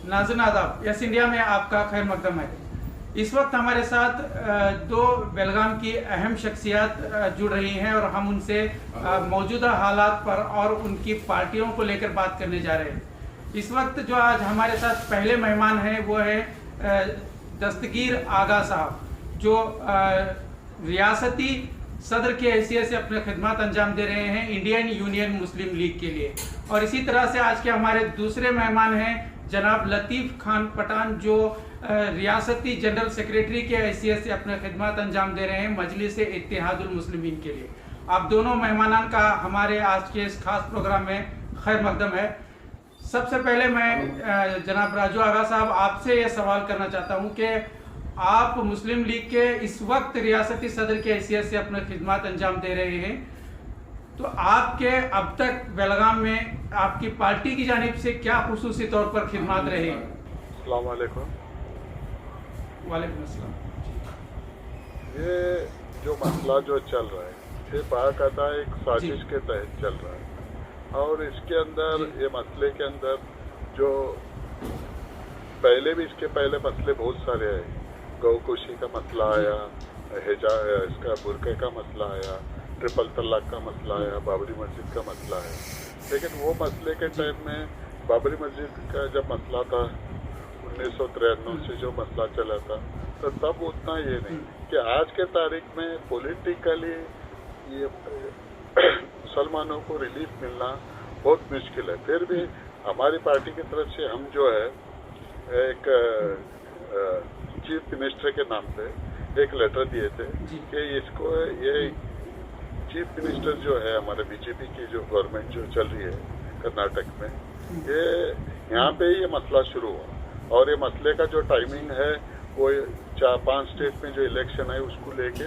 नाज़रीन आदाब, yes India में आपका खैर मकदम है। इस वक्त हमारे साथ दो बेलगाम की अहम शख्सियत जुड़ रही हैं और हम उनसे मौजूदा हालात पर और उनकी पार्टियों को लेकर बात करने जा रहे हैं। इस वक्त जो आज हमारे साथ पहले मेहमान हैं वो है दस्तगीर आगा साहब, जो रियासती सदर की हैसियत से अपने खिदमत अंजाम दे रहे हैं इंडियन यूनियन मुस्लिम लीग के लिए। और इसी तरह से आज के हमारे दूसरे मेहमान हैं जनाब लतीफ़ खान पठान, जो रियासती जनरल सेक्रेटरी के हैसियत से अपने खिदमत अंजाम दे रहे हैं मजलिस इत्तेहादुल मुस्लिमीन के लिए। आप दोनों मेहमानान का हमारे आज के इस खास प्रोग्राम में खैर मकदम है। सबसे पहले मैं जनाब राजू आगा साहब आपसे ये सवाल करना चाहता हूँ कि आप मुस्लिम लीग के इस वक्त रियासती सदर की हैसियत से अपने खिदमत अंजाम दे रहे हैं, तो आपके अब तक बेलगाम में आपकी पार्टी की जानिब से क्या खुसूसी तौर पर खिदमत रहे? अस्सलाम वालेकुम। वालेकुम अस्सलाम। ये जो मसला जो चल रहा है ये बाकायदा एक साजिश के तहत चल रहा है और इसके अंदर ये मसले के अंदर जो पहले भी इसके पहले मसले बहुत सारे आए। गौकुशी का मसला आया, इसका बुरके का मसला आया, ट्रिपल तलाक का मसला आया, बाबरी मस्जिद का मसला आया। लेकिन वो मसले के टाइम में बाबरी मस्जिद का जब मसला था 1993 से जो मसला चला था, तो तब उतना ये नहीं कि आज के तारीख में पॉलिटिकली ये मुसलमानों को रिलीफ मिलना बहुत मुश्किल है। फिर भी हमारी पार्टी की तरफ से हम जो है एक चीफ मिनिस्टर के नाम पे एक लेटर दिए थे कि इसको ये चीफ मिनिस्टर जो है हमारे बीजेपी की जो गवर्नमेंट जो चल रही है कर्नाटक में, ये यहाँ पे ये मसला शुरू हुआ और ये मसले का जो टाइमिंग है वो 4-5 स्टेट में जो इलेक्शन है उसको लेके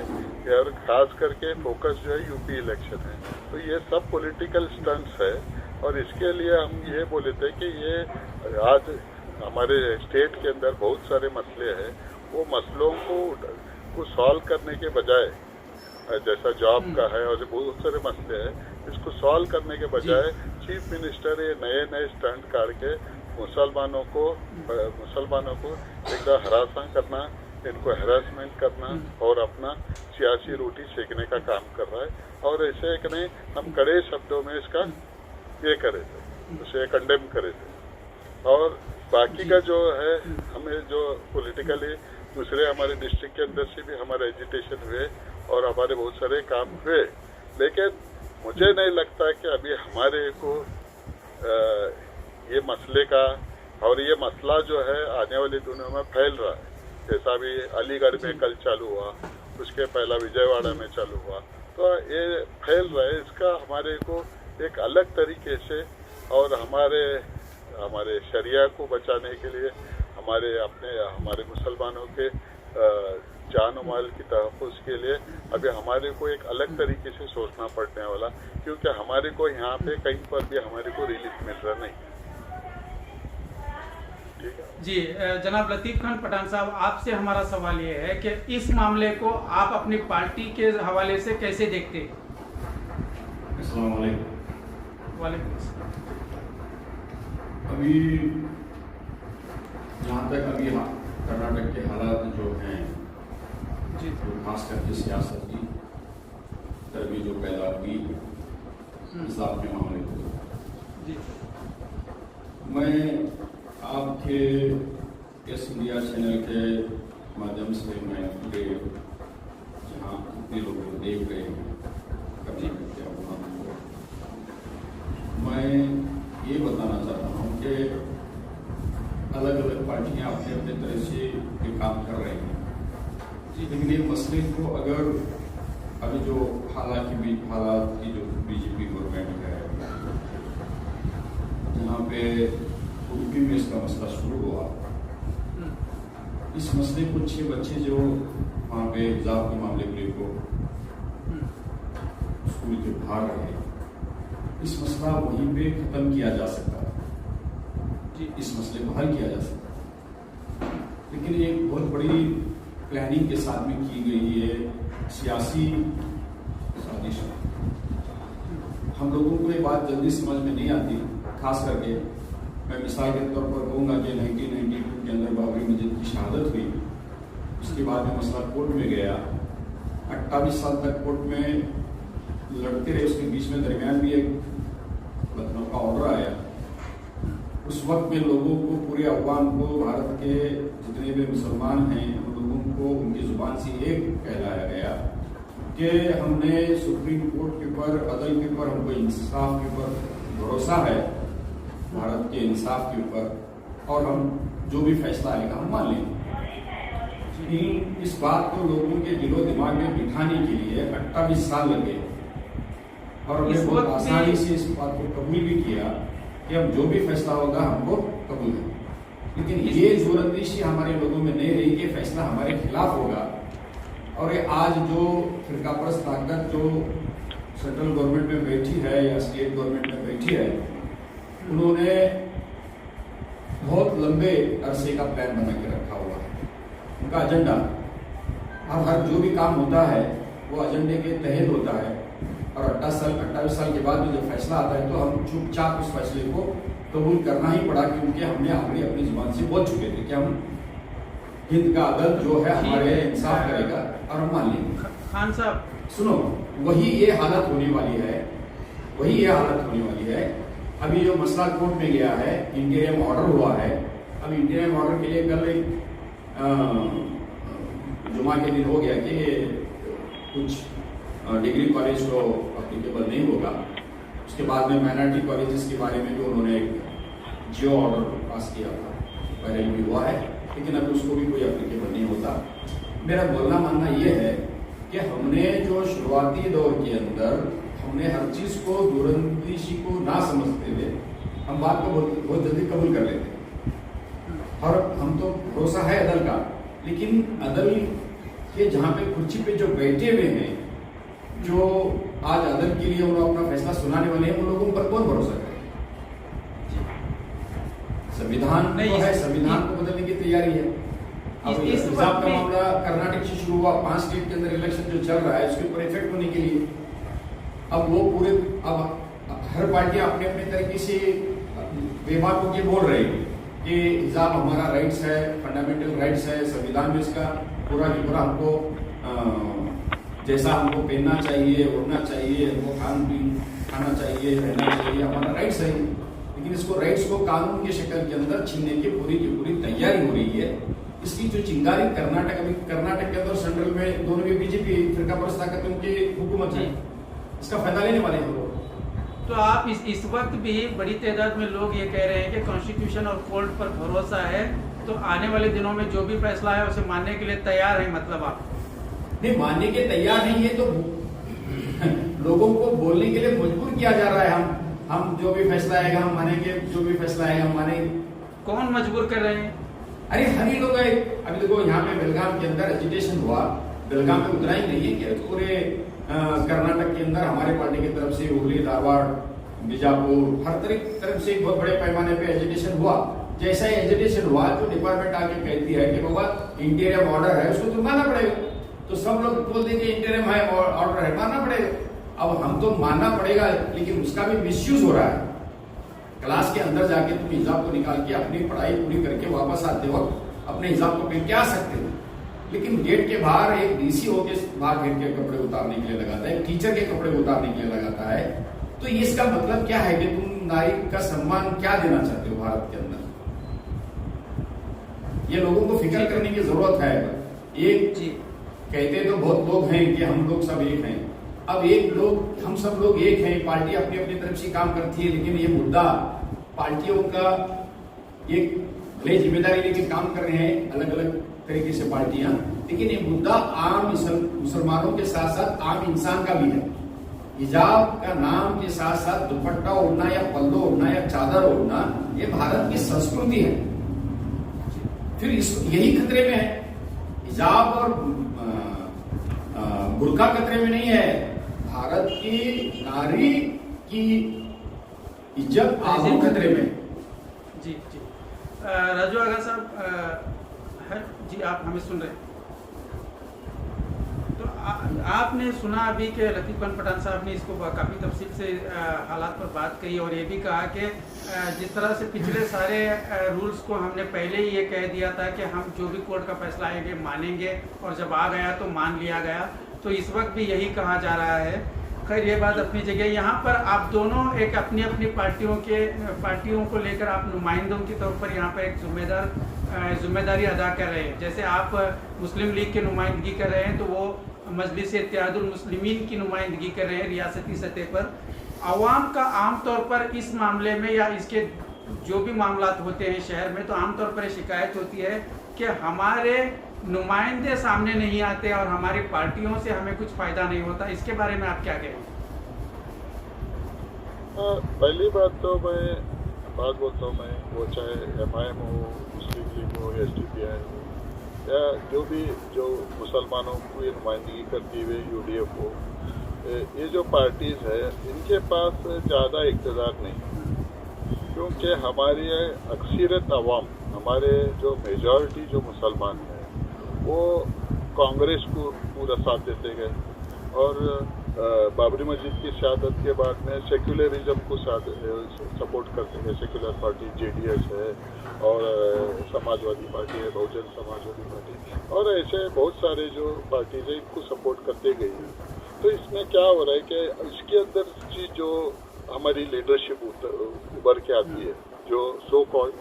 और खास करके फोकस जो है यूपी इलेक्शन है। तो ये सब पॉलिटिकल स्टंट्स है और इसके लिए हम ये बोले थे कि ये आज हमारे स्टेट के अंदर बहुत सारे मसले हैं, वो मसलों को सॉल्व करने के बजाय, जैसा जॉब का है और बहुत सारे मसले हैं, इसको सॉल्व करने के बजाय चीफ मिनिस्टर ये नए नए स्टंट काट के मुसलमानों को एकदम हरासा करना, इनको हरासमेंट करना और अपना सियासी रोटी सेकने का काम कर रहा है। और ऐसे एक नहीं, हम कड़े शब्दों में इसका ये करे थे, उसे कंडेम करे थे। और बाकी का जो है हमें जो पॉलिटिकली दूसरे हमारे डिस्ट्रिक्ट के अंदर से भी हमारे एजिटेशन हुए और हमारे बहुत सारे काम हुए, लेकिन मुझे नहीं लगता कि अभी हमारे को ये मसले का और ये मसला जो है आने वाली दिनों में फैल रहा है। जैसा भी अलीगढ़ में कल चालू हुआ, उसके पहला विजयवाड़ा में चालू हुआ, तो ये फैल रहा है। इसका हमारे को एक अलग तरीके से और हमारे शरिया को बचाने के लिए, हमारे मुसलमानों के जान और माल की तहफ़्फ़ुज़ के लिए अभी हमारे को एक अलग तरीके से सोचना पड़ने वाला, क्योंकि हमारे को यहाँ पे कहीं पर भी हमारे को रिलीफ मिल रहा नहीं। ठीक है जी, जनाब लतीफ़ खान पठान साहब, आपसे हमारा सवाल ये है कि इस मामले को आप अपनी पार्टी के हवाले से कैसे देखते हैं? अस्सलाम वालेकुम। वालेकुम अस्सलाम। अभी जहाँ तक अभी कर्नाटक के हालात जो हैं जी, तो खास करके सियासत की तरवी जो पैदा हुई हिसाब के मामले को, जी, मैं आपके इस इंडिया चैनल के माध्यम से मैं पूरे जहाँ इतने लोग देख गए हैं कर्नाटक के अवधान को, मैं ये बताना चाहता हूँ कि अलग अलग पार्टियाँ अपने अपने तरह से ये काम कर रही हैं जी, लेकिन ये मसले को अगर अभी जो हालात की जो बीजेपी गवर्नमेंट है, जहाँ पे यूपी में इसका मसला शुरू हुआ, इस मसले को 6 बच्चे जो वहाँ पे हिजाब के मामले को लेकर स्कूल के बाहर रहे, इस मसला वहीं पे खत्म किया जा सकता है जी, इस मसले को हल किया जा सकता है। लेकिन एक बहुत बड़ी प्लानिंग के साथ में की गई है सियासी साजिश। हम लोगों को ये बात जल्दी समझ में नहीं आती, खास करके मैं मिसाल के तौर पर कहूँगा कि 1992 के अंदर बाबरी मस्जिद की शहादत हुई, उसके बाद में मसला कोर्ट में गया, 28 साल तक कोर्ट में लड़ते रहे। उसके बीच में दरमियान भी एक लखनऊ का ऑर्डर आया। उस वक्त में लोगों को, पूरे अवाम को, भारत के जितने भी मुसलमान हैं उन लोगों को उनकी जुबान से एक कहलाया गया कि हमने सुप्रीम कोर्ट के ऊपर, अदल के ऊपर, हमको इंसाफ के ऊपर भरोसा है, भारत के इंसाफ के ऊपर, और हम जो भी फैसला आएगा हम मान लेंगे। इस बात को लोगों के दिलो दिमाग में बिठाने के लिए 28 साल लगे और हमने बहुत आसानी से इस बात को कबूल भी किया कि हम जो भी फैसला होगा हमको कबूल है। लेकिन ये जोरंदिशी हमारे लोगों में नहीं रही कि फैसला हमारे खिलाफ होगा। और ये आज जो फिरकापरस्त ताकत जो सेंट्रल गवर्नमेंट में बैठी है या स्टेट गवर्नमेंट में बैठी है, उन्होंने बहुत लंबे अरसे का प्लान बना के रखा हुआ है। उनका एजेंडा, अब हर जो भी काम होता है वो एजेंडे के तहत होता है। और 28 साल के बाद में जब फैसला आता है तो हम चुपचाप उस फैसले को कबूल करना ही पड़ा, क्योंकि हमने आखिरी अपनी जुबान से बोल चुके थे कि हम हिंद का अदल जो है हमारे इंसाफ करेगा और हम मान लेंगे। खान साहब सुनो, वही ये हालत होने वाली है, वही ये हालत होने वाली है। अभी जो मसला कोर्ट में गया है, इंटीरियम ऑर्डर हुआ है। अब इंटीरियम ऑर्डर के लिए कल एक जुमा के दिन हो गया कि कुछ डिग्री कॉलेज को अप्लीकेबल नहीं होगा। उसके बाद में माइनॉरिटी कॉलेजेस के बारे में भी उन्होंने एक जियो ऑर्डर पास किया था, वायरल भी हुआ है, लेकिन अभी उसको भी कोई अप्लीकेबल नहीं होता। मेरा बोलना मानना ये है कि हमने जो शुरुआती दौर के अंदर हमने हर चीज़ को दूरंदेशी को ना समझते हुए हम बात को बहुत जल्दी कबूल कर लेते। और हम तो भरोसा है अदल का, लेकिन अदल के जहाँ पे कुर्सी पे जो बैठे हुए हैं, जो आज अदल के लिए उन्होंने अपना फैसला सुनाने वाले हैं, उन लोगों पर कौन भरोसा करे? संविधान तो है, संविधान को बदलने की तैयारी है। अब हिसाब का मामला कर्नाटक से शुरू हुआ, 5 स्टेट के अंदर इलेक्शन जो चल रहा है उसके ऊपर इफेक्ट होने के लिए अब वो पूरे, अब हर पार्टियां अपने अपने तरीके से बेबाक होकर बोल रही है कि हिजाब हमारा राइट्स है, फंडामेंटल राइट्स है, संविधान में इसका पूरा की पूरा हमको जैसा हमको पहनना चाहिए, उड़ना चाहिए, हमको खाना चाहिए, रहना चाहिए, हमारा राइट्स है। लेकिन इसको राइट्स को कानून की शक्ल के अंदर छीनने की पूरी तैयारी हो रही है। इसकी जो चिंगारी कर्नाटक, अभी कर्नाटक के अंदर सेंट्रल में दोनों में बीजेपी फिरकापरस्त ताकत उनकी हुकूमत है, इसका फायदा लेने वाले हैं लोग। तो आप इस वक्त भी बड़ी तादाद में लोग ये कह रहे हैं कि कॉन्स्टिट्यूशन और कोर्ट पर भरोसा है, तो आने वाले दिनों में जो भी फैसला है उसे मानने के लिए तैयार है। मतलब आप नहीं मानने के तैयार नहीं है तो लोगों को बोलने के लिए मजबूर किया जा रहा है। हम जो भी फैसला आएगा हम मानेंगे, जो भी फैसला आएगा हम मानेंगे। कौन मजबूर कर रहे हैं? अरे हम ही लोग। अभी देखो यहाँ पे बेलगाम के अंदर एजिटेशन हुआ, बेलगाम में उतना ही नहीं है कि पूरे कर्नाटक के अंदर हमारे पार्टी की तरफ से हुगली, धारवाड़, बीजापुर, हर तरफ से बहुत बड़े पैमाने पे एजिटेशन हुआ। जैसा ही एजिटेशन हुआ तो डिपार्टमेंट आके कहती है कि बाबा इंटीरियम ऑर्डर है, उसको तो मानना पड़ेगा। तो सब लोग बोल देंगे इंटीरियम है, ऑर्डर है, मानना पड़ेगा। अब हम तो मानना पड़ेगा, लेकिन उसका भी मिसयूज हो रहा है। क्लास के अंदर जाके तुम हिजाब को निकाल के अपनी पढ़ाई पूरी करके वापस आते वक्त अपने हिजाब को पहन के आ सकते हो, लेकिन गेट के बाहर एक डीसी होके बाहर गेट के कपड़े उतारने के लिए लगाता है, टीचर के कपड़े उतारने के लिए लगाता है। तो इसका मतलब क्या है कि तुम नारी का सम्मान क्या देना चाहते हो भारत के अंदर? ये लोगों को फिक्र करने की जरूरत है। एक कहते तो बहुत लोग हैं कि हम लोग सब एक हैं। अब एक लोग, हम सब लोग एक हैं, पार्टी अपनी अपनी तरफ से काम करती है, लेकिन ये मुद्दा पार्टियों का एक भले जिम्मेदारी लेके काम कर रहे हैं अलग अलग तरीके से पार्टियां, लेकिन ये मुद्दा आम मुसलमानों के साथ साथ आम इंसान का भी है। हिजाब का नाम के साथ साथ दुपट्टा ओढ़ना या पल्लो ओढ़ना या चादर ओढ़ना ये भारत की संस्कृति है। फिर यही खतरे में है। हिजाब और बुर्का खतरे में नहीं है, भारत की नारी की इज्जत आबरू खतरे में। जी जी राजू आगा साहब है जी, आप हमें सुन रहे हैं? तो आपने सुना अभी कि लतीफ़ खान पठान साहब ने इसको काफ़ी तफसील से हालात पर बात कही और ये भी कहा कि जिस तरह से पिछले सारे रूल्स को हमने पहले ही ये कह दिया था कि हम जो भी कोर्ट का फैसला आएंगे मानेंगे और जब आ गया तो मान लिया गया, तो इस वक्त भी यही कहा जा रहा है। खैर ये बात अपनी जगह। यहाँ पर आप दोनों एक अपनी अपनी पार्टियों को लेकर आप नुमाइंदों के तौर पर यहाँ पर एक जिम्मेदारी अदा कर रहे हैं। जैसे आप मुस्लिम लीग की नुमाइंदगी कर रहे हैं तो वो मजलिस इत्तेहादुल मुस्लिमीन की नुमाइंदगी कर रहे हैं रियासती सतह पर। आवाम का आम तौर पर इस मामले में या इसके जो भी मामलात होते हैं शहर में, तो आम तौर पर शिकायत होती है कि हमारे नुमाइंदे सामने नहीं आते और हमारी पार्टियों से हमें कुछ फ़ायदा नहीं होता। इसके बारे में आप क्या कहेंगे? पहली बात तो मैं बात बोलता हूँ, मैं वो चाहे MIM हो, मुस्लिम लीग हो, SDPI हो या जो मुसलमानों की नुमाइंदगी करती हुई UDF हो, ये जो पार्टीज़ है इनके पास ज़्यादा इक़्तिदार नहीं, क्योंकि हमारी अक्सरियत अवाम, हमारे जो मेजॉरिटी जो मुसलमान हैं वो कांग्रेस को पूरा साथ देते गए और बाबरी मस्जिद की शहादत के बाद में सेक्युलरिज्म को सपोर्ट करते हैं। सेक्युलर पार्टी JDS है और समाजवादी पार्टी है, बहुजन समाजवादी पार्टी और ऐसे बहुत सारे जो पार्टीज है इनको सपोर्ट करते गई है। तो इसमें क्या हो रहा है कि इसके अंदर चीज जो हमारी लीडरशिप उभर के आती है, जो सो कॉल्ड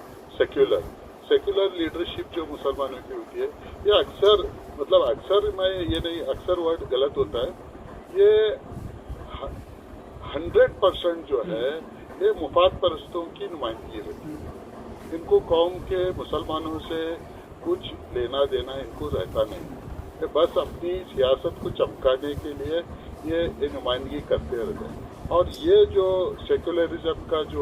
सेक्युलर लीडरशिप जो मुसलमानों की होती है, ये अक्सर मैं ये नहीं, अक्सर वर्ड गलत होता है, ये 100% जो है ये मुफाद परस्तों की नुमाइंदगी रहती है। इनको कौम के मुसलमानों से कुछ लेना देना इनको रहता नहीं, ये बस अपनी सियासत को चमकाने के लिए ये नुमाइंदगी करते रहते हैं। और ये जो सेक्युलरिज्म का जो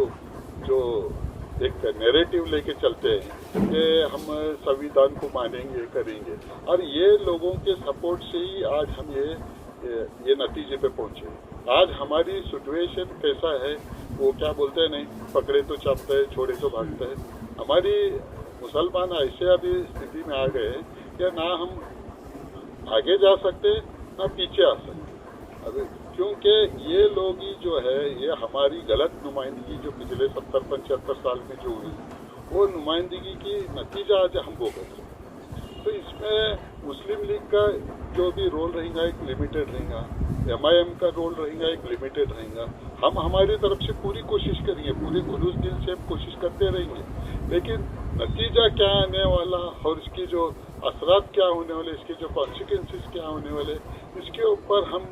एक नैरेटिव लेके चलते हैं कि हम संविधान को मानेंगे करेंगे, और ये लोगों के सपोर्ट से ही आज हम ये नतीजे पे पहुंचे। आज हमारी सिचुएशन कैसा है, वो क्या बोलते हैं, नहीं पकड़े तो चपते हैं, छोड़े तो भागते हैं। हमारी मुसलमान ऐसे अभी स्थिति में आ गए कि ना हम आगे जा सकते ना पीछे आ सकते अभी, क्योंकि ये लोग ही जो है ये हमारी गलत नुमाइंदगी जो पिछले 70-75 साल में जो हुई, वो नुमाइंदगी की नतीजा आज हम भुगत रहे। तो इसमें मुस्लिम लीग का जो भी रोल रहेगा एक लिमिटेड रहेगा, MIM का रोल रहेगा एक लिमिटेड रहेगा। हम हमारी तरफ से पूरी कोशिश करेंगे, पूरे खुलूस दिल से हम कोशिश करते रहेंगे, लेकिन नतीजा क्या आने वाला और इसकी जो असरात क्या होने वाले, इसके जो कॉन्सिक्वेंसेस क्या होने वाले, इसके ऊपर हम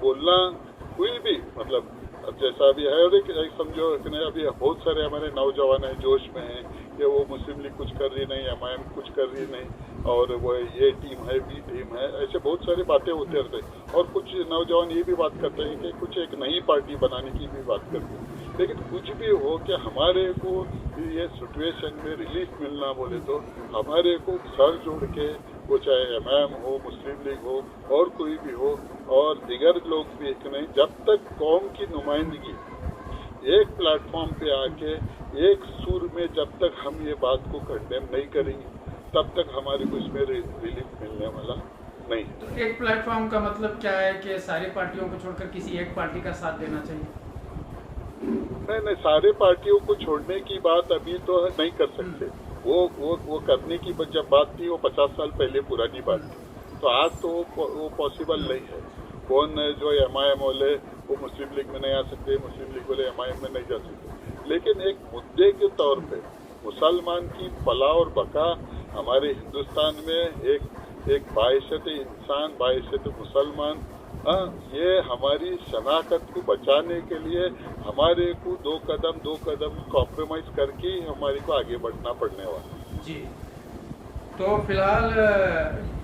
बोलना कोई भी मतलब अब जैसा अभी है, और एक समझो कि नहीं, अभी बहुत सारे हमारे नौजवान हैं जोश में हैं कि वो मुस्लिम लीग कुछ कर रही नहीं, MIM कुछ कर रही नहीं, और वो ये टीम है, भी टीम है, ऐसे बहुत सारी बातें होते रहते हैं। और कुछ नौजवान ये भी बात करते हैं कि कुछ एक नई पार्टी बनाने की भी बात करते हैं। लेकिन कुछ भी हो कि हमारे को ये सिचुएशन में रिलीफ मिलना बोले तो हमारे को सर जोड़ के, वो चाहे MIM हो, मुस्लिम लीग हो और कोई भी हो और दिगर लोग भी, नहीं, जब तक कौम की नुमाइंदगी एक प्लेटफॉर्म पे आके एक सुर में जब तक हम ये बात को कंडेम नहीं करेंगे, तब तक हमारे को इसमें रिलीफ मिलने वाला नहीं। तो एक प्लेटफॉर्म का मतलब क्या है कि सारी पार्टियों को छोड़कर किसी एक पार्टी का साथ देना चाहिए? नहीं, सारे पार्टियों को छोड़ने की बात अभी तो नहीं कर सकते। वो करने की जब बात थी वो 50 साल पहले पुरानी बात थी, तो आज तो वो पॉसिबल नहीं है। कौन जो MIM वाले वो मुस्लिम लीग में नहीं आ सकते, मुस्लिम लीग वाले MIM में नहीं जा सकते, लेकिन एक मुद्दे के तौर पे मुसलमान की फलाह और बका हमारे हिंदुस्तान में एक बाइशत इंसान, बाइशत मुसलमान, ये हमारी शनाख्त को बचाने के लिए हमारे को दो कदम कॉम्प्रोमाइज करके हमारे को आगे बढ़ना पड़ने वाला जी। तो फिलहाल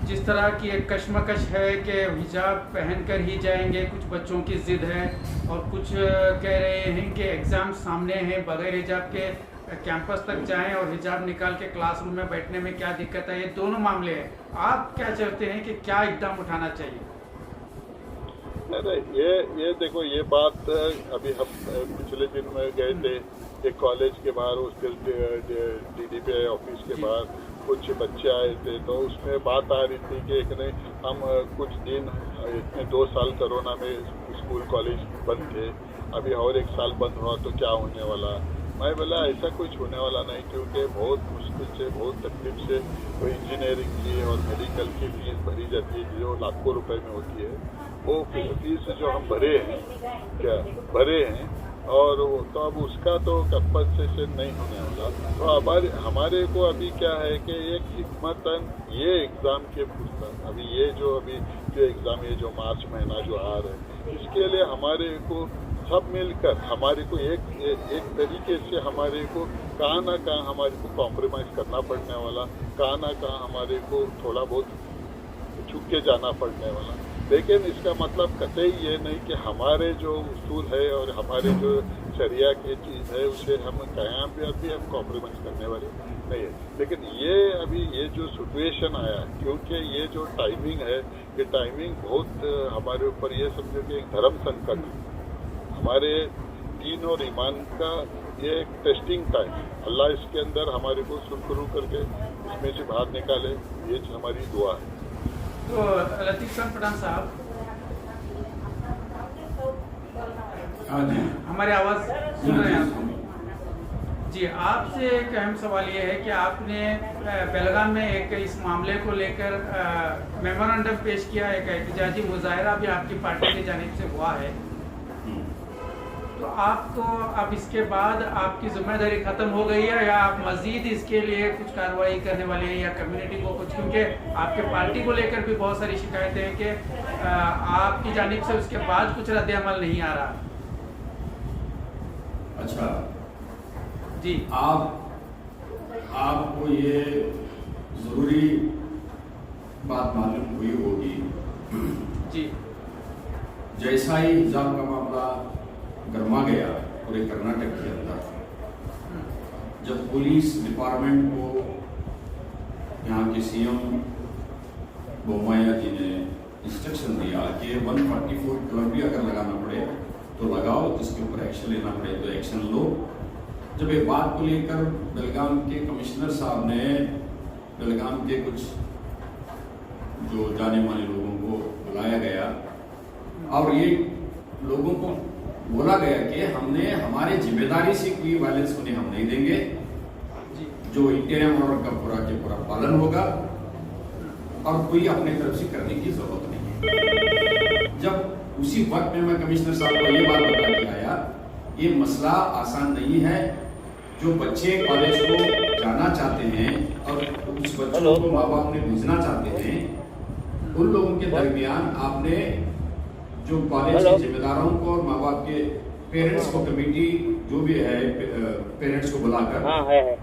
जिस तरह की एक कश्मकश है कि हिजाब पहनकर ही जाएंगे, कुछ बच्चों की जिद है और कुछ कह रहे हैं कि एग्ज़ाम सामने हैं, बगैर हिजाब के कैंपस तक जाएं और हिजाब निकाल के क्लासरूम में बैठने में क्या दिक्कत है। ये दोनों मामले हैं, आप क्या चाहते हैं कि क्या इकदाम उठाना चाहिए? नहीं, ये देखो, ये बात अभी हम पिछले दिन में गए थे एक कॉलेज के बाहर, उसके DDPI ऑफिस के बाहर कुछ बच्चे आए थे, तो उसमें बात आ रही थी कि एक नहीं हम कुछ दिन इतने 2 साल कोरोना में स्कूल कॉलेज बंद थे, अभी और 1 साल बंद हुआ तो क्या होने वाला। मैं बोला ऐसा कुछ होने वाला नहीं, क्योंकि बहुत मुश्किल से, बहुत तकलीफ से वो इंजीनियरिंग की और मेडिकल की फीस भरी जाती है जो लाखों रुपए में होती है। वो फीस जो हम भरे हैं और तो अब उसका तो कंपनसेशन नहीं होने वाला। तो हमारे को अभी क्या है कि एक हिम्मतन ये एग्ज़ाम के पुस्तक अभी जो एग्ज़ाम ये जो मार्च महीना जो आ रहा है, इसके लिए हमारे को सब मिलकर हमारे को एक तरीके से हमारे को कहाँ ना कहाँ हमारे को कॉम्प्रोमाइज़ करना पड़ने वाला, कहाँ ना कहाँ हमारे को थोड़ा बहुत झुक के जाना पड़ने वाला। लेकिन इसका मतलब कतई ये नहीं कि हमारे जो उसूल है और हमारे जो शरिया की चीज़ है उसे हम कहीं भी हम कॉम्प्रोमाइज़ करने वाले नहीं है। लेकिन ये जो सिचुएशन आया, क्योंकि ये जो टाइमिंग है, ये टाइमिंग बहुत हमारे ऊपर ये समझो कि एक धर्म संकट है, हमारे दीन और ईमान का ये एक टेस्टिंग टाइम। अल्लाह इसके अंदर हमारे को सुरखरू करके इसमें से बाहर निकाले, ये हमारी दुआ है। तो लतीफ़ खान पठान साहब, हमारी आवाज़ सुन रहे हैं आप? जी, आपसे एक अहम सवाल ये है कि आपने बेलगाम में एक इस मामले को लेकर मेमोरेंडम पेश किया, एक एहतजाजी मुजाहरा भी आपकी पार्टी की जानिब से हुआ है। तो आपको अब इसके बाद आपकी जिम्मेदारी खत्म हो गई है या आप मजीद इसके लिए कुछ कार्रवाई करने वाले हैं या कम्युनिटी को कुछ, क्योंकि आपके पार्टी को लेकर भी बहुत सारी शिकायतें हैं कि आपकी जानिब से उसके बाद कुछ रद्द अमल नहीं आ रहा। अच्छा जी, आपको ये जरूरी बात मालूम हुई होगी जी, जैसा ही हिजाब का मामला गर्मा गया पूरे कर्नाटक के अंदर, जब पुलिस डिपार्टमेंट को यहाँ के सीएम बोम्माया जी ने इंस्ट्रक्शन दिया कि 144 कलर भी अगर लगाना पड़े तो लगाओ, जिसके ऊपर एक्शन लेना पड़े तो एक्शन लो। जब ये बात को लेकर बेलगाम के कमिश्नर साहब ने बेलगाम के कुछ जो जाने माने लोगों को बुलाया गया और ये लोगों को बोला गया कि हमने हमारे जिम्मेदारी से कोई वायलेंस होने हम नहीं देंगे, जो इंटीरियम ऑर्डर का पूरा के पूरा पालन होगा और कोई अपने तरफ से करने की जरूरत नहीं है। जब उसी वक्त में मैं कमिश्नर साहब को ये बात बता के आया, ये मसला आसान नहीं है। जो बच्चे कॉलेज को जाना चाहते हैं और उस बच्चों को माँ बाप ने भेजना चाहते हैं, उन लोगों के दरमियान आपने जो कॉलेज के जिम्मेदारों को और माँ बाप के पेरेंट्स को, कमेटी जो भी है, पेरेंट्स को बुलाकर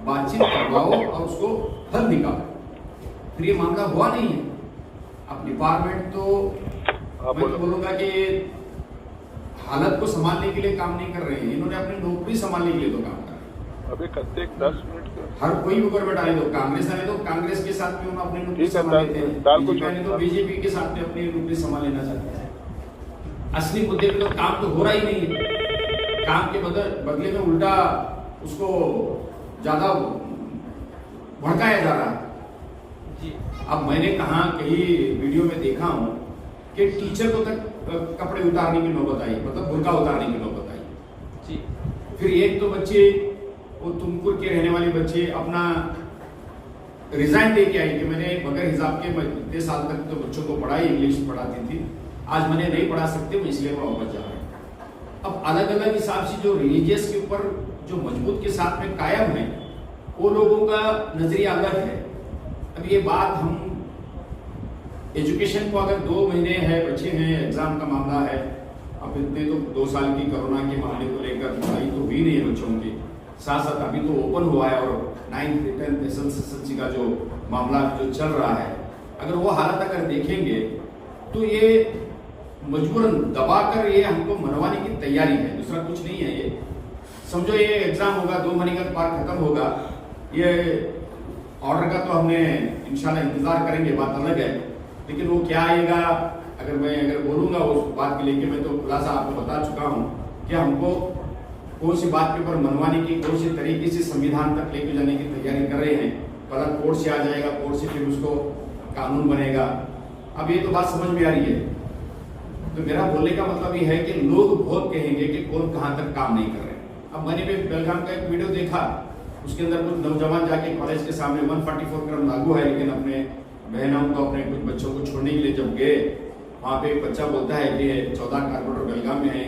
बातचीत करवाओ और उसको हल निकालो। फिर ये मामला हुआ नहीं है। अब डिपार्टमेंट तो मैं तो बोलूंगा कि हालत को संभालने के लिए काम नहीं कर रहे हैं, इन्होंने अपनी नौकरी संभालने के लिए तो काम कर रहे हैं। अभी कत्ते 10 मिनट हर कोई ऊपर बैठा है, तो कांग्रेस आने तो कांग्रेस के साथ में उन्होंने अपनी नौकरी संभाल लेते हैं, तो बीजेपी के साथ में अपनी नौकरी संभाल लेना चाहते हैं। असली मुद्दे पे तो काम तो हो रहा ही नहीं है, काम के बदले में उल्टा उसको ज्यादा भड़काया जा रहा है। अब मैंने कहीं वीडियो में देखा हूं कि टीचर को तक कपड़े उतारने की नौबत आई, मतलब बुर्का उतारने की नौबत आई। फिर एक तो बच्चे, वो तुमकुर के रहने वाले बच्चे अपना रिजाइन दे के आई कि मैंने बगैर हिसाब के इतने साल तक तो बच्चों को पढ़ाई, इंग्लिश पढ़ाती थी, आज मैंने नहीं पढ़ा सकते, मैं इसलिए मैं वापस जा रहा हूँ। अब अलग अलग हिसाब से जो रिलीजियस के ऊपर जो मजबूत के साथ में कायम है, वो लोगों का नजरिया अलग है। अब ये बात हम एजुकेशन को अगर 2 महीने है, बच्चे हैं, एग्जाम का मामला है, अब इतने तो 2 साल की कोरोना के मामले को लेकर पढ़ाई तो हुई नहीं है बच्चों की, साथ साथ अभी तो ओपन हुआ है और 9th 10th SSLC का जो मामला जो चल रहा है, अगर वो हालत अगर देखेंगे तो ये मजबूरन दबाकर ये हमको मनवाने की तैयारी है, दूसरा कुछ नहीं है। ये समझो ये एग्जाम होगा, 2 महीने का पार खत्म होगा, ये ऑर्डर का तो हमने इंशाल्लाह इंतजार करेंगे, बात अलग है, लेकिन वो क्या आएगा अगर बोलूंगा उस बात के लेके, मैं तो खुलासा आपको बता चुका हूँ कि हमको कौन सी बात के ऊपर मनवाने की, कौन सी तरीके से संविधान तक लेके जाने की तैयारी कर रहे हैं। पहला कोर्ट से आ जाएगा, कोर्ट से फिर उसको कानून बनेगा, अब ये तो बात समझ में आ रही है। तो मेरा बोलने का मतलब ये है कि लोग बहुत कहेंगे कि कौन कहां तक काम नहीं कर रहे। अब मैंने भी बेलगाम का एक वीडियो देखा, उसके अंदर कुछ नौजवान जाके कॉलेज के सामने 144 क्रम लागू है, लेकिन अपने बहनों को, अपने कुछ बच्चों को छोड़ने के लिए जब गए, वहां पे एक बच्चा बोलता है कि 14 कारपोरेटर बेलगाम में है,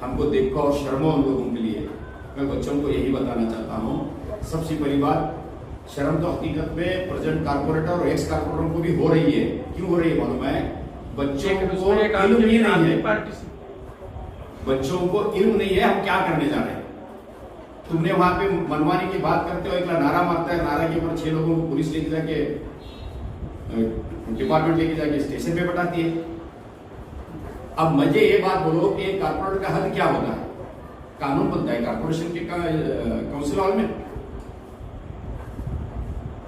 हमको देखो और शर्म हो उन लोगों के लिए। मैं बच्चों को यही बताना चाहता हूँ, सबसे पहली बात, शर्म तो हकीकत में प्रेजेंट कारपोरेटर और एक्स कारपोरेटरों को भी हो रही है। क्यों हो रही है मालूम है? बच्चों को इल्म ही नहीं है, बच्चों को इल्म नहीं है हम क्या करने जा रहे हैं। तुमने वहां पे मनमानी की बात करते हो, एक नारा मारता है, नारा के ऊपर 6 लोगों को पुलिस लेके जाके डिपार्टमेंट लेके जाके स्टेशन पे बैठाती है। अब मुझे ये बात बोलो कि एक कारपोरेटर का हद क्या होता है? कानून बनता है कारपोरेशन के काउंसिल हॉल में,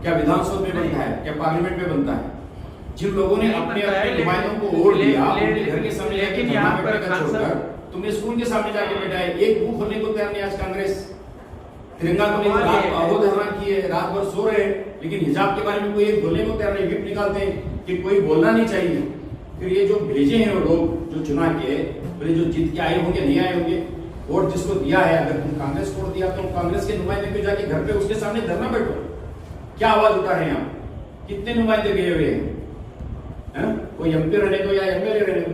क्या विधानसभा में बनता है, क्या पार्लियामेंट में बनता है? जिन लोगों ने अपने अपने नुमाइंदों को वोट दिया, उनके घर के सामने लेकिन यहाँ पर छोड़कर तुमने स्कूल के सामने जाके बैठा है। एक बुक खोलने को तैयार नहीं आज कांग्रेस। तिरंगा को लेकर अवरोध धरना किए, रात भर सो रहे, लेकिन हिजाब के बारे में कोई एक बोलने को तैयार नहीं। विप निकालते हैं कि कोई बोलना नहीं चाहिए। फिर ये जो भेजे हैं वो लोग जो चुना के, फिर जो जीत के आए होंगे नहीं आए होंगे, वोट जिसको दिया है, अगर तुम कांग्रेस को दिया तो कांग्रेस के नुमाइंदे को जाके घर पे उसके सामने धरना बैठो। क्या आवाज उठा रहे हैं आप? कितने नुमाइंदे गए हुए हैं? कोई एमपी रहने दो या एमएलए रहने दो,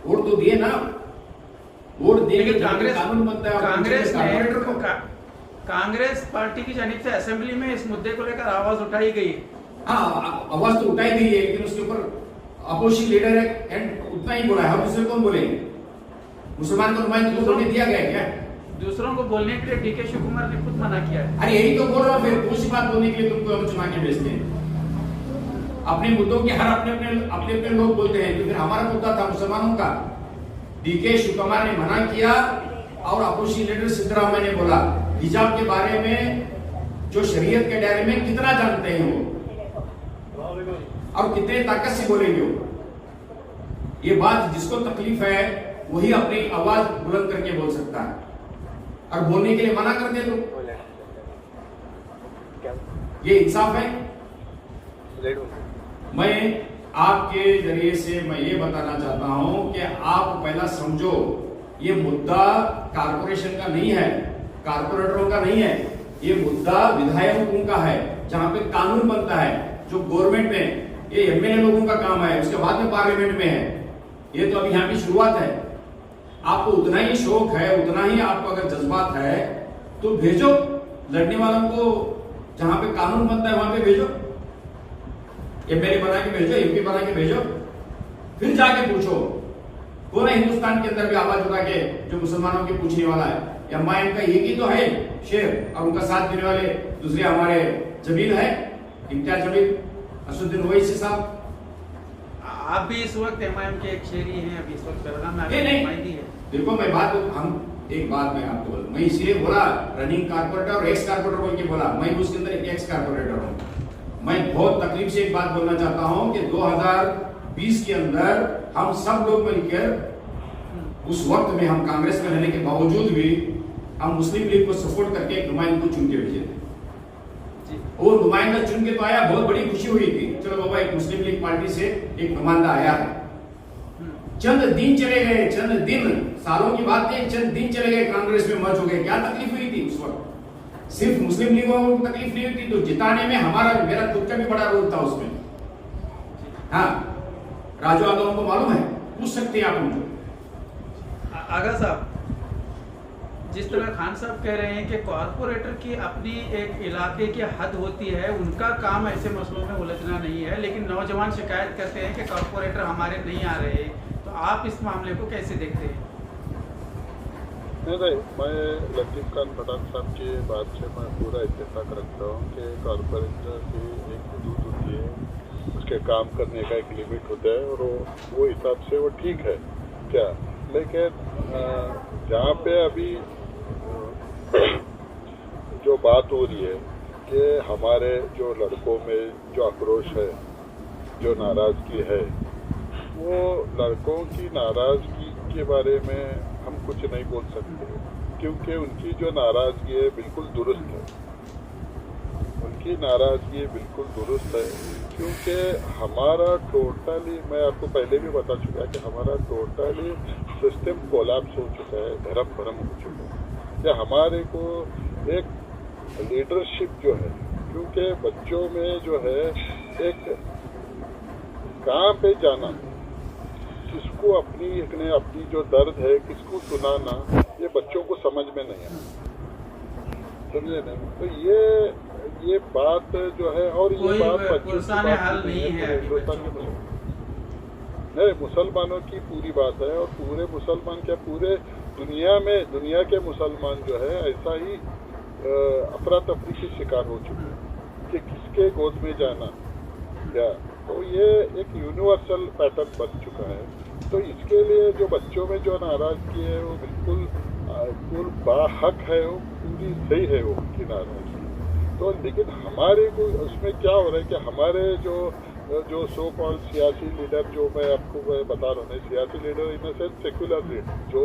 वोट तो दिए ना। वोट देंगे, कांग्रेस कानून बनता है। कांग्रेस पार्टी की जानिब से असेंबली में इस मुद्दे को लेकर आवाज उठाई गई। हाँ, आवाज तो उठाई गई है, लेकिन उसके ऊपर अपोजिशन लीडर है एंड उतना ही बोला है। हम दूसरे कौन बोलेंगे? मुसलमान को नुमाइंदे को बोलने दिया गया क्या? दूसरों को बोलने के लिए डीके शिव कुमार ने खुद मना किया है। अरे यही तो बोल रहा हूँ, फिर कौन सी बात बोलने के लिए तुमको हम चुना के भेजते हैं? अपने मुद्दों के हर अपने लोग बोलते हैं। तो फिर हमारा मुद्दा था मुसलमानों का, डीके शिव कुमार ने मना किया और अपोजिशन लीडर सिद्धरामैया ने बोला। हिजाब के बारे में जो शरीयत के दायरे में कितना जानते हैं वो, और कितने ताकत से बोलेंगे वो। ये बात जिसको तकलीफ है वही अपनी आवाज बुलंद करके बोल सकता है, और बोलने के लिए मना करते तो ये इंसाफ है? मैं आपके जरिए से मैं ये बताना चाहता हूं कि आप पहला समझो, ये मुद्दा कारपोरेशन का नहीं है, कारपोरेटरों का नहीं है, ये मुद्दा विधायकों का है, जहां पे कानून बनता है, जो गवर्नमेंट में ये एमएलए लोगों का काम है, उसके बाद में पार्लियामेंट में है। ये तो अभी यहाँ की शुरुआत है। आपको उतना ही शौक है, उतना ही आपको अगर जज्बात है तो भेजो लड़ने वालों को, जहां पे कानून बनता है वहां पे भेजो, एमएलए बना के भेजो, एमपी बना के भेजो, फिर जाके पूछो कौन है हिंदुस्तान के अंदर भी आवाज उठा के जो मुसलमानों के पूछने वाला है। या माइन का एक ही तो है शेर, और उनका साथ देने वाले दूसरे हमारे जमील है, इम्तियाज जमील, असुद्दीन ओवैसी साहब। आप भी इस वक्त एमआईएम के एक शेरी हैं, अभी इस वक्त बेलगाम में नहीं है। देखो मैं बात, हम एक बात मैं आपको बोला, मैं इसलिए बोला रनिंग कारपोरेटर और एक्स कारपोरेटर बोल के बोला, मैं उसके अंदर एक एक्स कारपोरेटर हूँ। मैं बहुत तकलीफ से एक बात बोलना चाहता हूँ कि 2020 के अंदर हम सब लोग मिलकर, उस वक्त में हम कांग्रेस में रहने के बावजूद भी हम मुस्लिम लीग को सपोर्ट करके एक नुमाइंदे को चुन के भेजे थे। वो नुमाइंदा चुन के तो आया, बहुत बड़ी खुशी हुई थी, चलो बाबा एक मुस्लिम लीग पार्टी से एक नुमाइंदा आया है। चंद दिन चले गए, चंद दिन, सालों की बात नहीं, चंद दिन चले गए, कांग्रेस में मर्ज हो गए। क्या तकलीफ हुई थी उस वक्त? सिर्फ मुस्लिम लीग को तकलीफ नहीं हुई थी, तो जिताने में हमारा, मेरा खुद का भी बड़ा रोल था उसमें। हाँ, राजू यादव को मालूम है, पूछ सकते हैं आप उनको। आगा साहब, जिस तरह खान साहब कह रहे हैं कि कॉरपोरेटर की अपनी एक इलाके की हद होती है, उनका काम ऐसे मसलों में उलझना नहीं है, लेकिन नौजवान शिकायत करते हैं कि कॉरपोरेटर हमारे नहीं आ रहे, तो आप इस मामले को कैसे देखते हैं? नहीं, मैं लतीफ खान पठान साहब की बात से मैं पूरा इत्तेफाक रखता हूँ कि कॉरपोरेटर की एक हदूद होती है, उसके काम करने का एक लिमिट होता है, और वो हिसाब से वो ठीक है क्या। लेकिन जहाँ पे अभी जो बात हो रही है कि हमारे जो लड़कों में जो आक्रोश है, जो नाराज़गी है, वो लड़कों की नाराज़गी के बारे में हम कुछ नहीं बोल सकते, क्योंकि उनकी जो नाराज़गी है बिल्कुल दुरुस्त है। उनकी उनकी नाराज़गी बिल्कुल दुरुस्त है, क्योंकि हमारा टोटली, मैं आपको पहले भी बता चुका कि हमारा टोटली सिस्टम कोलैप्स हो चुका है, धर्म भरम हो चुका है। कि हमारे को एक लीडरशिप जो है, क्योंकि बच्चों में जो है एक कहाँ पे जाना, किसको अपनी जो दर्द है किसको सुनाना, ये बच्चों को समझ में नहीं आता, समझे नहीं। तो ये बात जो है, और ये बात बच्चों की बात हल नहीं है नहीं, मुसलमानों की पूरी बात है। और पूरे मुसलमान क्या, पूरे दुनिया के मुसलमान जो है ऐसा ही अफरा तफरी के शिकार हो चुके हैं कि किसके गोद में जाना क्या। तो ये एक यूनिवर्सल पैटर्न बन चुका है। तो इसके लिए जो बच्चों में जो नाराज़गी है वो बिल्कुल बाहक है, वो पूरी सही है वो उनकी नाराज़गी। तो लेकिन हमारे को उसमें क्या हो रहा है कि हमारे जो सो कॉल सियासी लीडर, जो मैं आपको बता रहा हूँ, सियासी leader in the sense secular leader, जो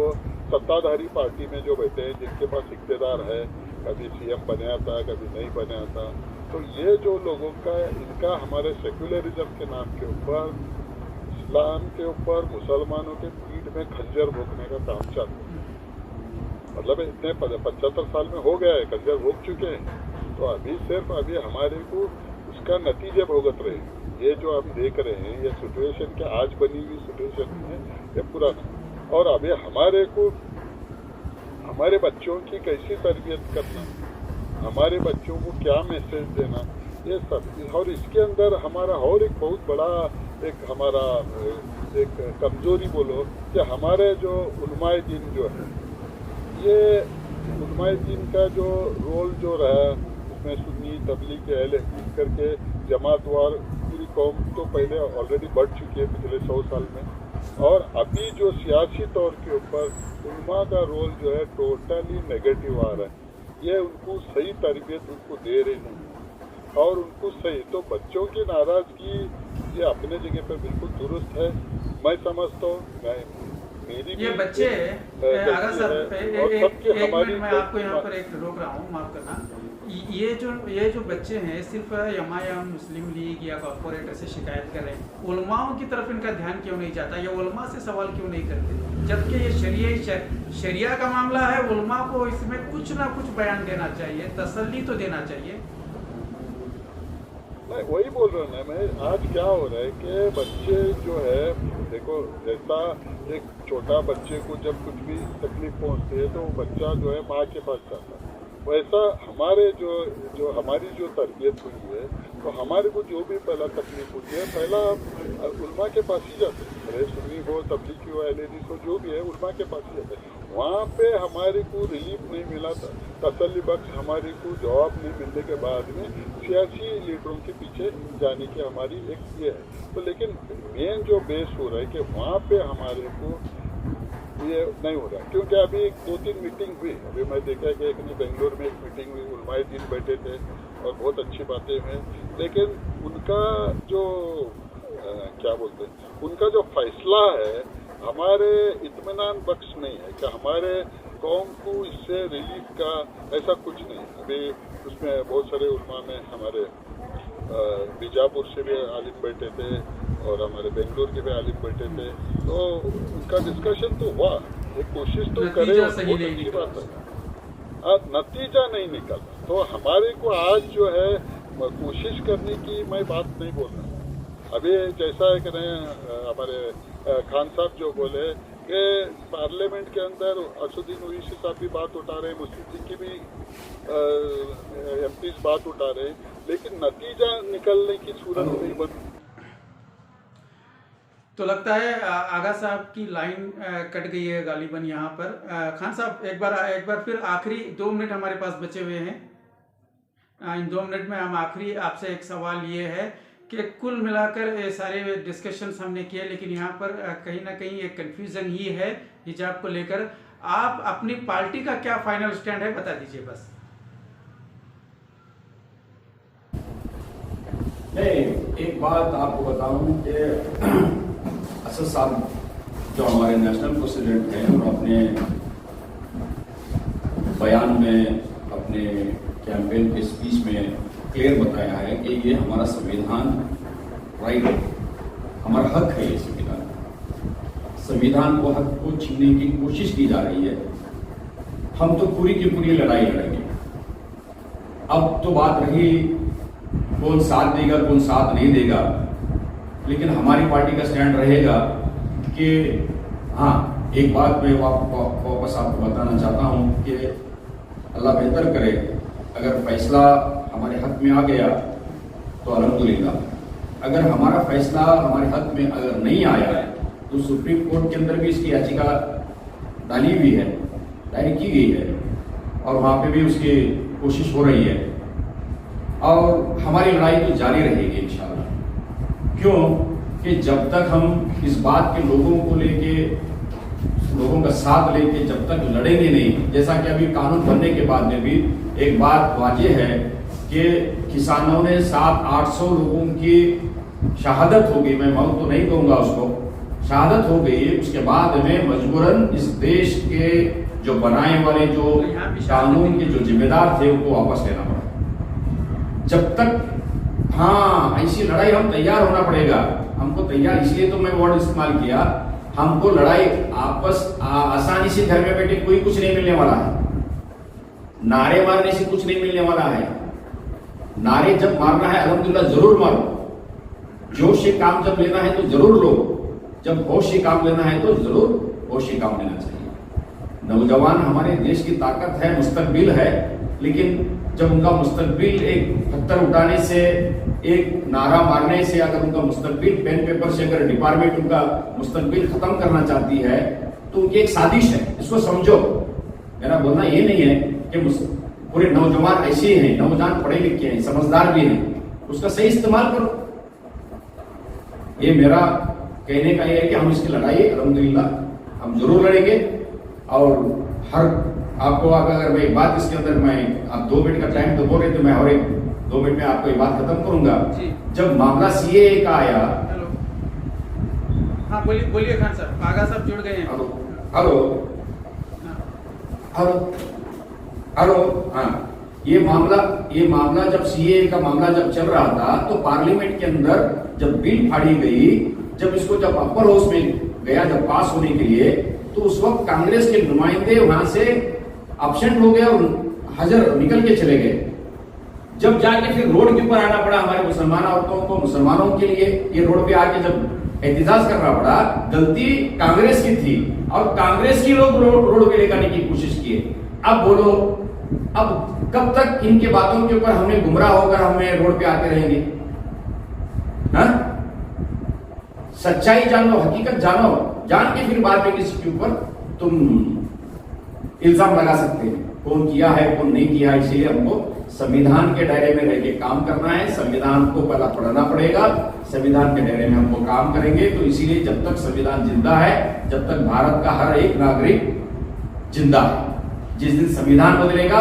सत्ताधारी पार्टी में जो बैठे हैं, जिनके पास इख्तियार है, कभी सीएम बने आता, कभी नहीं बने आता, तो ये जो लोगों का, इनका हमारे सेक्युलरिज्म के नाम के ऊपर, इस्लाम के ऊपर मुसलमानों के पीठ में खंजर भोंकने का काम चालू है। मतलब इतने 75 साल में हो गया है, खंजर भोंक चुके हैं। तो अभी हमारे को उसका नतीजे भुगत रहे हैं। ये जो आप देख रहे हैं, ये सिचुएशन क्या आज बनी हुई सिचुएशन है, ये पुराना। और अभी हमारे को हमारे बच्चों की कैसी तरबियत करना, हमारे बच्चों को क्या मैसेज देना, ये सब। और इसके अंदर हमारा और एक बहुत बड़ा एक कमजोरी बोलो कि हमारे जो उलमाए दीन जो है, ये उलमाए दीन का जो रोल जो रहा, उसमें सुन्नी तबलीग अहले हदीस करके जमातवार पूरी कौम तो पहले ऑलरेडी बढ़ चुकी है पिछले 100 साल में। और अभी जो सियासी तौर के ऊपर उलमा का रोल जो है टोटली नेगेटिव आ रहा है। ये उनको सही तरबियत उनको दे रही नहीं, और उनको सही, तो बच्चों की नाराज़गी ये अपने जगह पर बिल्कुल दुरुस्त है। मैं समझता हूँ, मेरी ये बच्चे आगा सर, मैं आपको यहाँ पर एक रोक रहा हूँ, माफ करना। ये जो बच्चे हैं सिर्फ यमायाम मुस्लिम लीग या कॉर्पोरेटर से शिकायत कर रहे हैं, उलमाओं की तरफ इनका ध्यान क्यों नहीं जाता, या उलमा से सवाल क्यों नहीं करते, जबकि ये शरिया का मामला है। उलमा को इसमें कुछ ना कुछ बयान देना चाहिए, तसल्ली तो देना चाहिए। मैं वही बोल रहा हूँ ना, मैं आज क्या हो रहा है कि बच्चे जो है, देखो जैसा एक छोटा बच्चे को जब कुछ भी तकलीफ पहुँचती है तो वो बच्चा जो है माँ के पास जाता है, वैसा हमारे जो हमारी जो तरबियत हुई है, तो हमारे को जो भी पहला तकलीफ होती है, पहला उलमा के पास ही जाते हैं। अरे सुन्नी हो, तबलीगी हो, अहले हदीस हो, जो भी है उलमा के पास ही जाते हैं। वहाँ पे हमारे को रिलीफ नहीं मिला था, तसल्ली बख्श हमारे को जवाब नहीं मिलने के बाद में सियासी लीडरों के पीछे जाने की हमारी एक ये है। तो लेकिन मेन जो बेस हो रहा है कि वहाँ पे हमारे को ये नहीं हो रहा, क्योंकि अभी 2-3 मीटिंग हुई। अभी मैं देखा कि एक बेंगलोर में एक मीटिंग हुई, उलमाए दीन बैठे थे और बहुत अच्छी बातें हुई, लेकिन उनका जो क्या बोलते हैं, उनका जो फैसला है हमारे इत्मीनान बख्श नहीं है कि हमारे कौम को इससे रिलीफ का ऐसा कुछ नहीं है। अभी उसमें बहुत सारे उलमा में हमारे बीजापुर से भी आलिम बैठे थे और हमारे बेंगलोर के भी आलिम बैठे थे, तो उनका डिस्कशन तो हुआ, एक कोशिश तो करे, बहुत अच्छी बात है। अब नतीजा नहीं निकला, तो हमारे को आज जो है कोशिश करने की मैं बात नहीं बोल रहा। अभी जैसा है कि हमारे खान साहब जो बोले कि पार्लियामेंट के अंदर असुद्दीन ओवैसी साहब भी बात उठा रहे हैं, मुस्लिम लीग की भी एमपीज बात उठा रहे हैं, लेकिन नतीजा निकलने की सूरत नहीं बनी। तो लगता है आगा साहब की लाइन कट गई है गालिबन यहाँ पर। खान साहब एक बार फिर आखिरी 2 मिनट हमारे पास बचे हुए हैं। इन 2 मिनट में हम आखिरी आपसे एक सवाल ये है कि कुल मिलाकर ये सारे डिस्कशंस हमने किए, लेकिन यहाँ पर कहीं ना कहीं एक कंफ्यूजन ही है हिजाब को लेकर। आप अपनी पार्टी का क्या फाइनल स्टैंड है बता दीजिए बस। नहीं, एक बात आपको बताऊं कि असद साहब जो हमारे नेशनल प्रेसिडेंट हैं और अपने बयान में, अपने कैंपेन के स्पीच में क्लियर बताया है कि ये हमारा संविधान राइट है, हमारा हक है। ये संविधान को हक को छीनने की कोशिश की जा रही है। हम तो पूरी की पूरी लड़ाई लड़ेंगे। अब तो बात रही कौन साथ देगा कौन साथ नहीं देगा, लेकिन हमारी पार्टी का स्टैंड रहेगा कि हाँ, एक बात मैं वापस आपको बताना चाहता हूँ कि अल्लाह बेहतर करे, अगर फैसला हमारे हक में आ गया तो अल्हम्दुलिल्लाह, अगर हमारा फैसला हमारे हक में अगर नहीं आया तो सुप्रीम कोर्ट के अंदर भी इसकी याचिका डाली हुई है, दायर की गई है और वहाँ पे भी उसकी कोशिश हो रही है और हमारी लड़ाई तो जारी रहेगी इंशाअल्लाह। क्यों कि जब तक हम इस बात के लोगों को लेके, लोगों का साथ लेके जब तक लड़ेंगे नहीं, जैसा कि अभी कानून बनने के बाद में भी एक बात वाजिब है कि किसानों ने 700-800 लोगों की शहादत हो गई, मैं मौत तो नहीं कहूंगा उसको, शहादत हो गई। उसके बाद में मजबूरन इस देश के जो बनाए वाले जो कानून के जो जिम्मेदार थे उनको वापस लेना पड़ा। जब तक हाँ ऐसी लड़ाई हम तैयार होना पड़ेगा, हमको तैयार, इसलिए तो मैं वर्ड इस्तेमाल किया, हमको लड़ाई आपस आसानी से घर में बैठे कोई कुछ नहीं मिलने वाला है, नारे मारने से कुछ नहीं मिलने वाला है। नारे जब मारना है अल्हम्दुलिल्लाह जरूर मारो, जोश से काम जब लेना है तो जरूर लो, जब होश से काम लेना है तो जरूर होश से काम लेना चाहिए। नौजवान हमारे देश की ताकत है, मुस्तकबिल है, लेकिन जब उनका मुस्तकबिल एक पत्थर उठाने से, एक नारा मारने से, अगर उनका मुस्तकबिल पेन पेपर से अगर डिपार्टमेंट उनका मुस्तकबिल खत्म करना चाहती है तो उनकी एक साजिश है, इसको समझो। मेरा बोलना ये नहीं है कि पूरे नौजवान ऐसे ही हैं, नौजवान पढ़े लिखे हैं, समझदार भी हैं, उसका सही इस्तेमाल करो। ये मेरा कहने का ये है कि हम इसकी लड़ाई अल्हम्दुलिल्लाह हम जरूर लड़ेंगे। और हर आपको अगर मैं एक बात इसके अंदर, मैं आप 2 मिनट का टाइम तो बोल रहे थे, मैं और एक 2 मिनट में आपको एक बात खत्म करूंगा। जब मामला सीएए का आया, हेलो, हाँ बोलिए खान साहब, आगा साहब जुड़ गए हैं। हेलो हेलो हेलो हेलो हाँ, ये मामला जब सीएए का मामला जब चल रहा था तो पार्लियामेंट के अंदर जब बिल फाड़ी गई, जब इसको जब अपर हाउस में गया जब पास होने के लिए, तो उस वक्त कांग्रेस के नुमाइंदे वहां से एब्सेंट हो गए और हाजिर निकल के चले गए। जब जाके फिर रोड के ऊपर आना पड़ा हमारे मुसलमान औरतों को, मुसलमानों के लिए ये रोड पे आके जब एहतजाज करना पड़ा, गलती कांग्रेस की थी और कांग्रेस की लोग रोड पे लेकर आने की कोशिश किए। अब बोलो, अब कब तक इनके बातों के ऊपर हमें गुमराह होकर हमें रोड पे आते रहेंगे? हाँ? सच्चाई जानो, हकीकत जानो, जान के फिर बाद में किसी के ऊपर तुम इल्जाम लगा सकते हैं, कौन किया है कौन नहीं किया है। इसलिए हमको संविधान के दायरे में रह के काम करना है, संविधान को पहला पढ़ना पड़ेगा, संविधान के दायरे में हमको काम करेंगे। तो इसीलिए जब तक संविधान जिंदा है, जब तक भारत का हर एक नागरिक जिंदा है, जिस दिन संविधान बदलेगा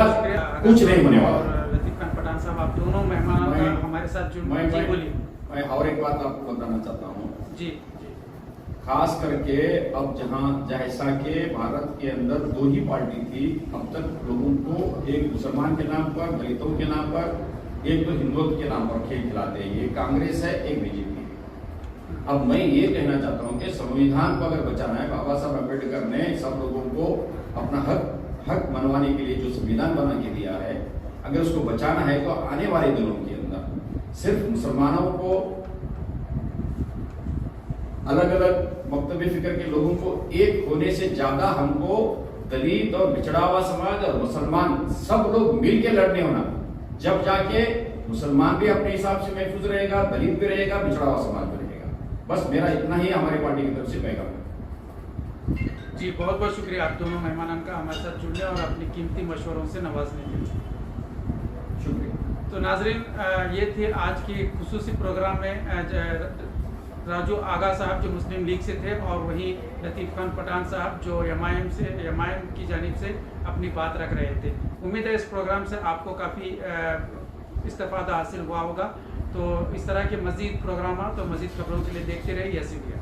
कुछ नहीं होने वाला। लतीफ खान पठान साहब, आप दोनों मेहमान हमारे साथ जुड़, बोलिए। मैं और एक बात आपको बताना चाहता हूँ जी, खास करके अब जैसा कि भारत के अंदर 2 ही पार्टी थी, अब तक लोगों को एक मुसलमान के नाम पर, दलितों के नाम पर, एक तो हिंदुओं के नाम पर खेल खिलाते हैं, ये कांग्रेस है, एक बीजेपी। अब मैं ये कहना चाहता हूँ कि संविधान को अगर बचाना है, बाबा साहब अम्बेडकर ने सब लोगों को अपना हक मनवाने के लिए जो संविधान बना के दिया है, अगर उसको बचाना है तो आने वाले दिनों के अंदर सिर्फ मुसलमानों को, अलग अलग मकतबे फिक्र के लोगों को एक होने से ज्यादा हमको दलित और बिछड़ा हुआ समाज और मुसलमान सब लोग मिलकर लड़ने होना, जब जाके मुसलमान भी अपने हिसाब से महफूज रहेगा, दलित भी रहेगा, बिछड़ा हुआ समाज भी रहेगा। बस मेरा इतना ही हमारी पार्टी की तरफ से पैगाम है। जी, बहुत बहुत शुक्रिया आप दोनों मेहमानों का हमारे साथ जुड़ने और अपनी कीमती मशवरों से नवाजने के लिए। शुक्रिया। तो नाजरीन, ये थे आज के खुसूसी प्रोग्राम में राजू आगा साहब जो मुस्लिम लीग से थे, और वहीं लतीफ खान पठान साहब जो एमआईएम की जानिब से अपनी बात रख रहे थे। उम्मीद है इस प्रोग्राम से आपको काफ़ी इस्तेफादा हासिल हुआ होगा। तो इस तरह के मज़ीद प्रोग्राम तो मज़ीद खबरों के लिए देखते रहिए यस इंडिया।